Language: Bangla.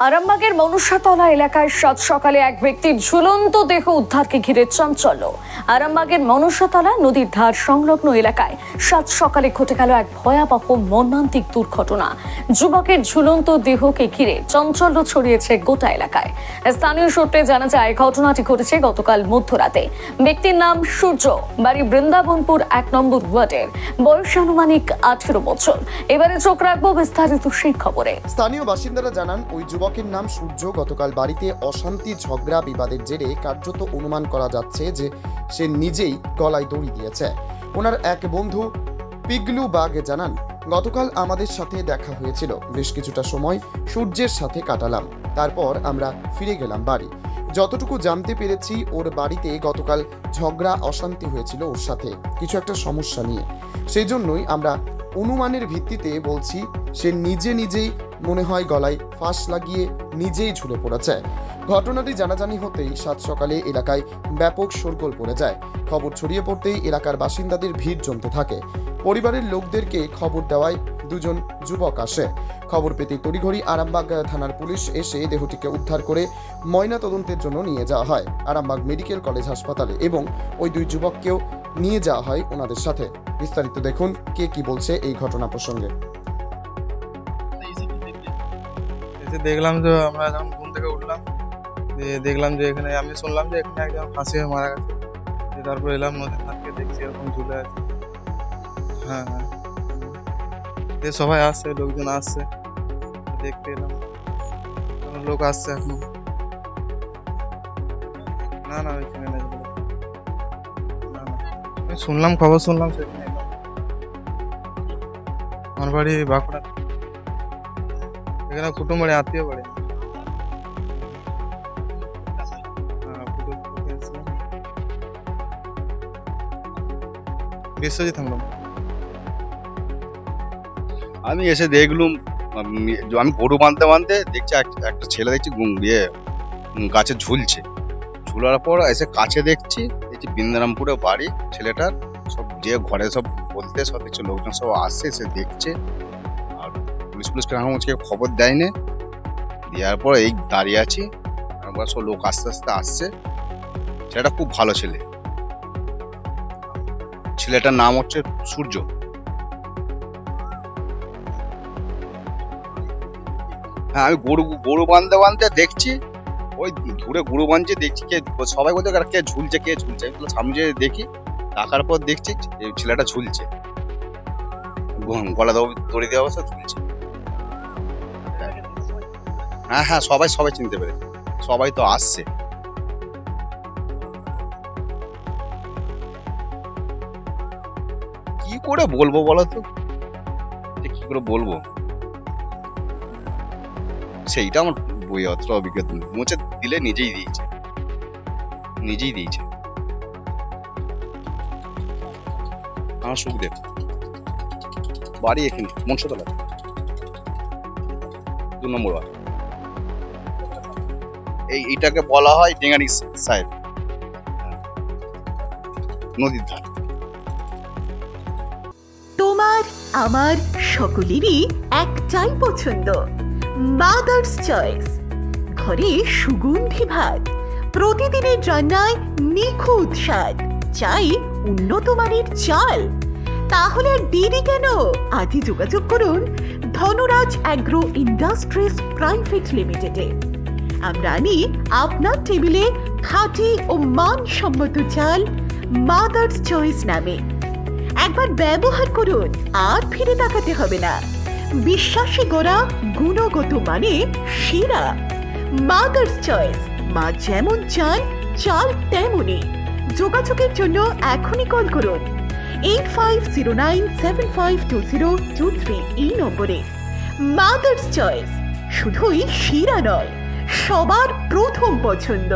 আরামবাগের মনুষ্যতলা এলাকায় সাত সকালে এক ব্যক্তির ঝুলন্ত দেহ উদ্ধারকে ঘিরে চাঞ্চল্য। আরামবাগের মনুষ্যতলা নদীর ধার সংলগ্ন এলাকায় সাত সকালে ঘটে গেল এক ভয়াবহ মর্মান্তিক দুর্ঘটনা। যুবকের ঝুলন্ত দেহকে ঘিরে চাঞ্চল্য ছড়িয়েছে গোটা এলাকায়। স্থানীয় সূত্রে জানা যায় ঘটনাটি ঘটেছে গতকাল মধ্যরাতে। ব্যক্তির নাম সূর্য, বাড়ি বৃন্দাবনপুর 1 নম্বর ওয়ার্ডের, বয়স আনুমানিক 18 বছর। এবারে চোখ রাখবো বিস্তারিত সেই খবরে। স্থানীয় বাসিন্দারা জানান ওই যুবকের নাম সূর্য। গতকাল বাড়িতে অশান্তি ঝগড়া বিবাদের জেরে কার্যত অনুমান করা যাচ্ছে যে সে নিজেই গলায় দড়ি দিয়েছে। ওনার এক বন্ধু পিগলু বাগ জানান, গতকাল আমাদের সাথে দেখা হয়েছিল, বেশ কিছুটা সময় সূর্যের সাথে কাটালাম, তারপর আমরা ফিরে গেলাম বাড়ি। যতটুকু জানতে পেরেছি ওর বাড়িতে গতকাল ঝগড়া অশান্তি হয়েছিল ওর সাথে কিছু একটা সমস্যা নিয়ে। সেই জন্যই আমরা অনুমানের ভিত্তিতে বলছি সে নিজেই মনে হয় গলায় ফাঁস লাগিয়ে নিজেই ঝুলে পড়েছে। ঘটনাটি জানাজানি হতেই সাত সকালে এলাকায় ব্যাপক শোরগোল পড়ে যায়। খবর ছড়িয়ে পড়তেই এলাকার বাসিন্দাদের ভিড় জমতে থাকে। পরিবারের লোকদেরকে খবর দেওয়ায় দুজন যুবক আসে। খবর পেতে তড়িঘড়ি আরামবাগ থানার পুলিশ এসে দেহটিকে উদ্ধার করে ময়না তদন্তের জন্য নিয়ে যাওয়া হয় আরামবাগ মেডিকেল কলেজ হাসপাতালে এবং ওই দুই যুবককেও নিয়ে যাওয়া হয় ওনাদের সাথে। বিস্তারিত দেখুন কে কি বলছে এই ঘটনা প্রসঙ্গে। দেখলাম যে আমরা যখন ঘুম থেকে উঠলাম, দেখলাম যে এখানে আমি শুনলাম যে এখানে একজন ফাঁসি হয়ে মারা গেছে। তারপর এলাম নদীর ধারকে, দেখছি এরকম ঝুলে আছে। হ্যাঁ, সবাই আসছে, লোকজন আসছে, দেখতে এলাম। লোক আসছে এখন। না ওইখানে না, আমি শুনলাম, খবর শুনলাম, সেখানে এলাম। আমার বাড়ি বাঁকুড়া, এখানে কুটুম বাড়ি, আত্মীয় বাড়ি। বিশ্বজিৎ থামলাম। আমি এসে দেখলুম, আমি গরু বাঁধতে দেখছি একটা ছেলে দেখছি গাছে ঝুলছে। ঝুলার পর এসে কাছে দেখছি বৃন্দারামপুরে বাড়ি ছেলেটার। সব যে ঘরে সব বলতে সব কিছু লোকজন সব আসছে, এসে দেখছে। আর পুলিশকে খবর দেয়নি। দেওয়ার পর এই দাঁড়িয়ে আছি, তারপর সব লোক আস্তে আস্তে আসছে। ছেলেটা খুব ভালো ছেলে। ছেলেটার নাম হচ্ছে সূর্য। হ্যাঁ, আমি গরু বাঁধতে দেখছি, ওই দূরে গরু বাঁধছে, দেখছি কে সবাই বলতে কে ঝুলছে। সামনে দেখি, টাকার পর দেখছি ছেলেটা ঝুলছে, গলা দড়ি দেওয়া অবস্থা ঝুলছে। হ্যাঁ, সবাই চিনতে পেরেছে, সবাই তো আসছে। কি করে বলবো বলো তো, কি করে বলবো, সেইটা আমার বই অত অভিজ্ঞতা নেই। মুছে দিলে নিজেই দিয়েছে। আমার সুখদেব, বাড়ি এখানে মনসতলা 2 নম্বর ওয়ার্ড। এইটাকে বলা হয় ডেঙ্গারি সাহেব, নদীর ধার। তোমার আমার সকলেরই একটাই পছন্দ, মাদার্স চয়েস। ঘরে সুগন্ধি ভাত, প্রতিদিনের রান্নায় নিখুঁত স্বাদ, চাই উন্নত মানের চাল। তাহলে আর দেরি কেন? আজই যোগাযোগ করুন ধনরাজ অ্যাগ্রো ইন্ডাস্ট্রিজ প্রাইভেট লিমিটেডে। আমরা আনি আপনার টেবিলে খাঁটি ও মানসম্মত চাল মাদার্স চয়েস নামে। একবার ব্যবহার করুন, আর ফিরে তাকাতে হবে না। বিশ্বাসী গোড়া, গুণগত মানে সেরা। মাদার্স চয়েস, মা যেমন চান চাল তেমনই। যোগাযোগের জন্য এখনই কল করুন 8509752023 এই নম্বরে। মাদার্স চয়েস শুধুই সেরা নয়, সবার প্রথম পছন্দ।